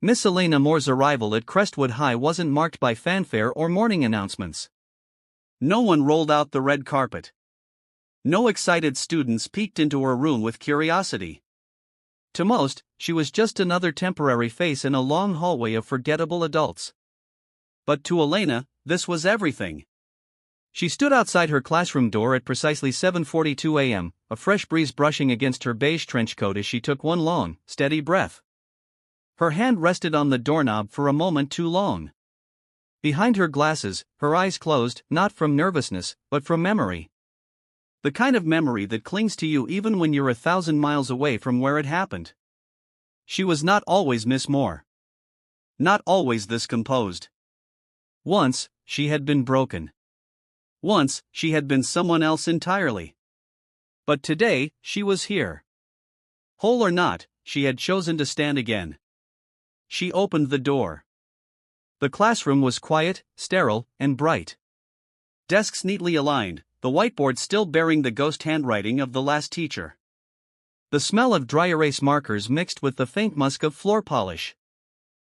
Miss Elena Moore's arrival at Crestwood High wasn't marked by fanfare or morning announcements. No one rolled out the red carpet. No excited students peeked into her room with curiosity. To most, she was just another temporary face in a long hallway of forgettable adults. But to Elena, this was everything. She stood outside her classroom door at precisely 7:42 a.m., a fresh breeze brushing against her beige trench coat as she took one long, steady breath. Her hand rested on the doorknob for a moment too long. Behind her glasses, her eyes closed, not from nervousness, but from memory. The kind of memory that clings to you even when you're 1,000 miles away from where it happened. She was not always Miss Moore. Not always this composed. Once, she had been broken. Once, she had been someone else entirely. But today, she was here. Whole or not, she had chosen to stand again. She opened the door. The classroom was quiet, sterile, and bright. Desks neatly aligned, the whiteboard still bearing the ghost handwriting of the last teacher. The smell of dry erase markers mixed with the faint musk of floor polish.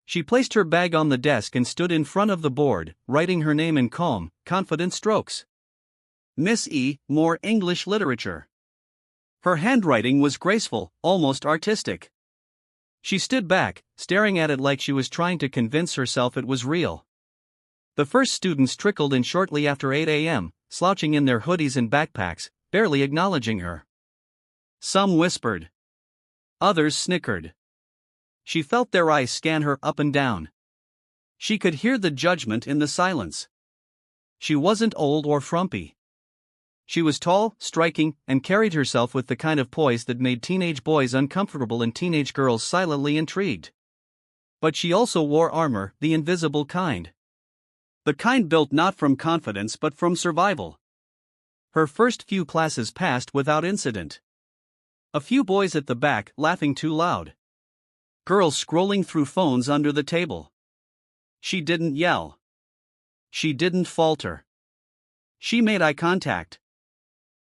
She placed her bag on the desk and stood in front of the board, writing her name in calm, confident strokes. Miss E. Moore, English Literature. Her handwriting was graceful, almost artistic. She stood back, staring at it like she was trying to convince herself it was real. The first students trickled in shortly after 8 a.m., slouching in their hoodies and backpacks, barely acknowledging her. Some whispered. Others snickered. She felt their eyes scan her up and down. She could hear the judgment in the silence. She wasn't old or frumpy. She was tall, striking, and carried herself with the kind of poise that made teenage boys uncomfortable and teenage girls silently intrigued. But she also wore armor, the invisible kind. The kind built not from confidence but from survival. Her first few classes passed without incident. A few boys at the back laughing too loud. Girls scrolling through phones under the table. She didn't yell. She didn't falter. She made eye contact.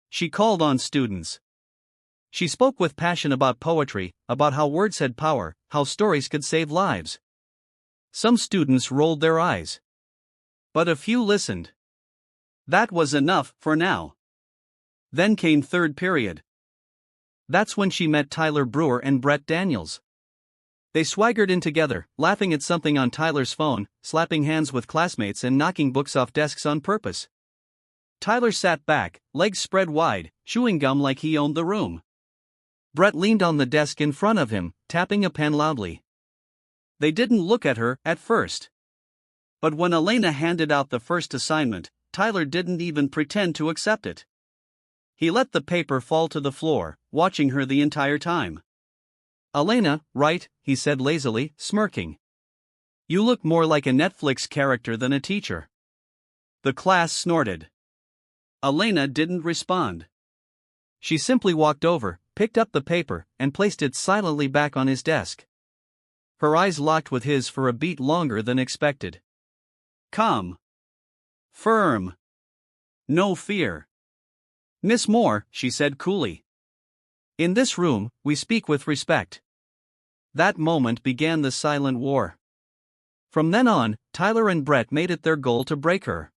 She called on students. She spoke with passion about poetry, about how words had power, how stories could save lives. Some students rolled their eyes. But a few listened. That was enough for now. Then came third period. That's when she met Tyler Brewer and Brett Daniels. They swaggered in together, laughing at something on Tyler's phone, slapping hands with classmates and knocking books off desks on purpose. Tyler sat back, legs spread wide, chewing gum like he owned the room. Brett leaned on the desk in front of him, tapping a pen loudly. They didn't look at her at first. But when Elena handed out the first assignment, Tyler didn't even pretend to accept it. He let the paper fall to the floor, watching her the entire time. Elena, right, he said lazily, smirking. You look more like a Netflix character than a teacher. The class snorted. Elena didn't respond. She simply walked over, picked up the paper, and placed it silently back on his desk. Her eyes locked with his for a beat longer than expected. Calm. Firm. No fear. Miss Moore, she said coolly. In this room, we speak with respect. That moment began the silent war. From then on, Tyler and Brett made it their goal to break her.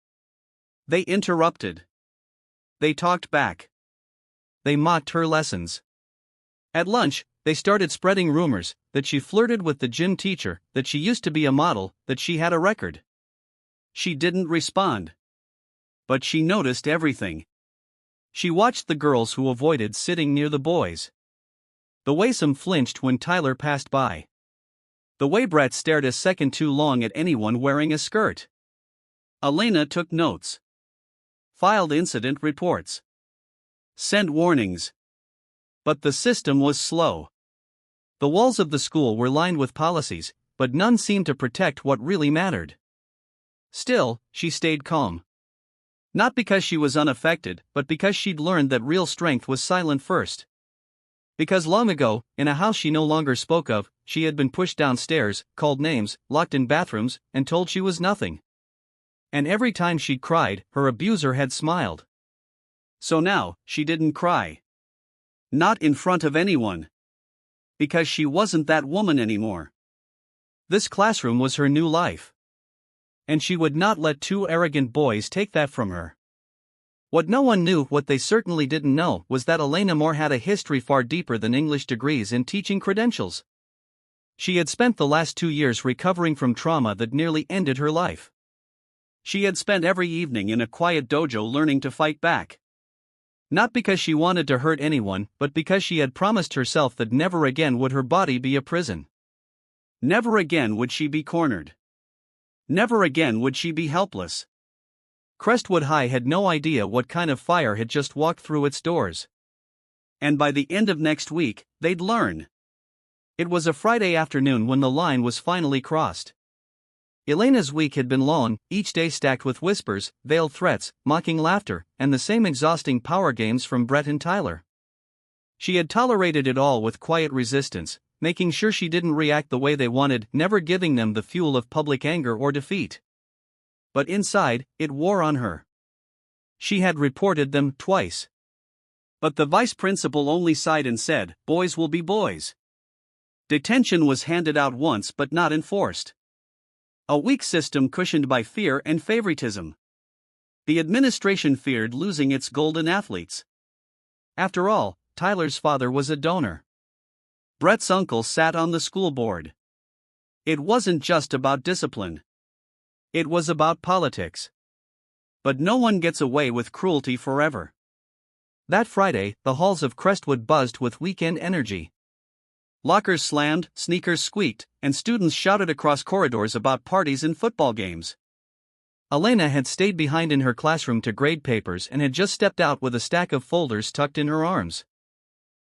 They interrupted. They talked back. They mocked her lessons. At lunch, they started spreading rumors that she flirted with the gym teacher, that she used to be a model, that she had a record. She didn't respond. But she noticed everything. She watched the girls who avoided sitting near the boys. The way some flinched when Tyler passed by. The way Brett stared a second too long at anyone wearing a skirt. Elena took notes. Filed incident reports. Sent warnings. But the system was slow. The walls of the school were lined with policies, but none seemed to protect what really mattered. Still, she stayed calm. Not because she was unaffected, but because she'd learned that real strength was silent first. Because long ago, in a house she no longer spoke of, she had been pushed downstairs, called names, locked in bathrooms, and told she was nothing. And every time she'd cried, her abuser had smiled. So now, she didn't cry. Not in front of anyone. Because she wasn't that woman anymore. This classroom was her new life. And she would not let two arrogant boys take that from her. What no one knew, what they certainly didn't know, was that Elena Moore had a history far deeper than English degrees and teaching credentials. She had spent the last 2 years recovering from trauma that nearly ended her life. She had spent every evening in a quiet dojo learning to fight back. Not because she wanted to hurt anyone, but because she had promised herself that never again would her body be a prison. Never again would she be cornered. Never again would she be helpless. Crestwood High had no idea what kind of fire had just walked through its doors. And by the end of next week, they'd learn. It was a Friday afternoon when the line was finally crossed. Elena's week had been long, each day stacked with whispers, veiled threats, mocking laughter, and the same exhausting power games from Brett and Tyler. She had tolerated it all with quiet resistance, making sure she didn't react the way they wanted, never giving them the fuel of public anger or defeat. But inside, it wore on her. She had reported them twice. But the vice principal only sighed and said, "Boys will be boys." Detention was handed out once but not enforced. A weak system cushioned by fear and favoritism. The administration feared losing its golden athletes. After all, Tyler's father was a donor. Brett's uncle sat on the school board. It wasn't just about discipline. It was about politics. But no one gets away with cruelty forever. That Friday, the halls of Crestwood buzzed with weekend energy. Lockers slammed, sneakers squeaked, and students shouted across corridors about parties and football games. Elena had stayed behind in her classroom to grade papers and had just stepped out with a stack of folders tucked in her arms.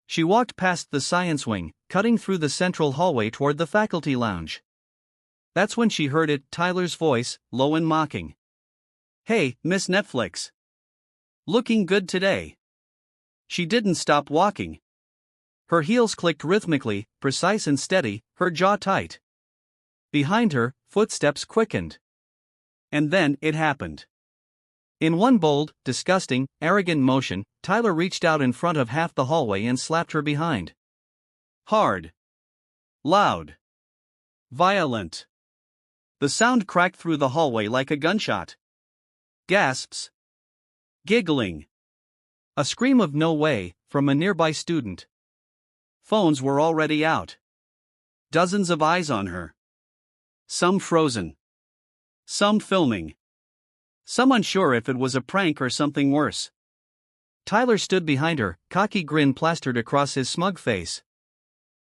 She walked past the science wing, cutting through the central hallway toward the faculty lounge. That's when she heard it, Tyler's voice, low and mocking. "Hey, Miss Netflix. Looking good today." She didn't stop walking. Her heels clicked rhythmically, precise and steady, her jaw tight. Behind her, footsteps quickened. And then it happened. In one bold, disgusting, arrogant motion, Tyler reached out in front of half the hallway and slapped her behind. Hard. Loud. Violent. The sound cracked through the hallway like a gunshot. Gasps. Giggling. A scream of "no way" from a nearby student. Phones were already out. Dozens of eyes on her. Some frozen. Some filming. Some unsure if it was a prank or something worse. Tyler stood behind her, cocky grin plastered across his smug face.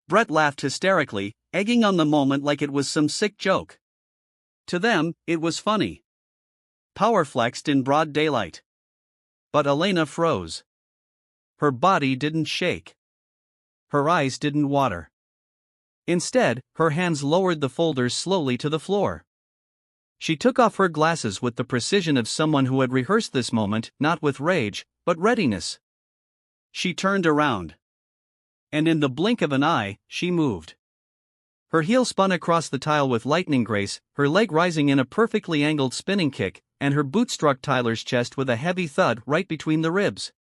Brett laughed hysterically, egging on the moment like it was some sick joke. To them, it was funny. Power flexed in broad daylight. But Elena froze. Her body didn't shake. Her eyes didn't water. Instead, her hands lowered the folders slowly to the floor. She took off her glasses with the precision of someone who had rehearsed this moment, not with rage, but readiness. She turned around. And in the blink of an eye, she moved. Her heel spun across the tile with lightning grace, her leg rising in a perfectly angled spinning kick, and her boot struck Tyler's chest with a heavy thud right between the ribs.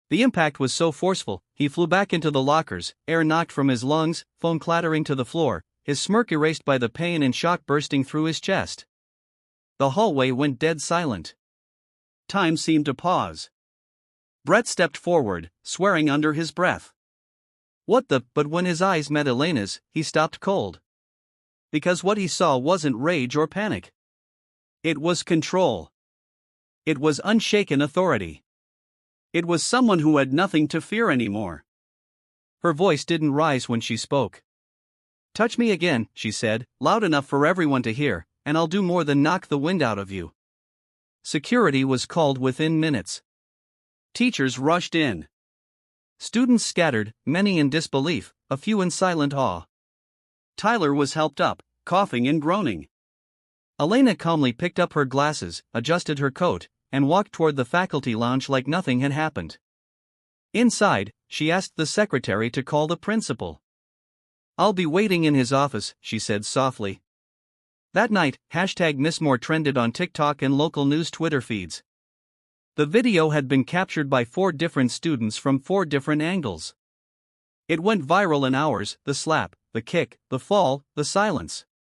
The impact was so forceful, he flew back into the lockers, air knocked from his lungs, foam clattering to the floor, his smirk erased by the pain and shock bursting through his chest. The hallway went dead silent. Time seemed to pause. Brett stepped forward, swearing under his breath. But when his eyes met Elena's, he stopped cold. Because what he saw wasn't rage or panic. It was control. It was unshaken authority. It was someone who had nothing to fear anymore. Her voice didn't rise when she spoke. "Touch me again," she said, loud enough for everyone to hear, "and I'll do more than knock the wind out of you." Security was called within minutes. Teachers rushed in. Students scattered, many in disbelief, a few in silent awe. Tyler was helped up, coughing and groaning. Elena calmly picked up her glasses, adjusted her coat, and walked toward the faculty lounge like nothing had happened. Inside, she asked the secretary to call the principal. "I'll be waiting in his office," she said softly. That night, #Miss Moore trended on TikTok and local news Twitter feeds. The video had been captured by 4 different students from 4 different angles. It went viral in hours, the slap, the kick, the fall, the silence.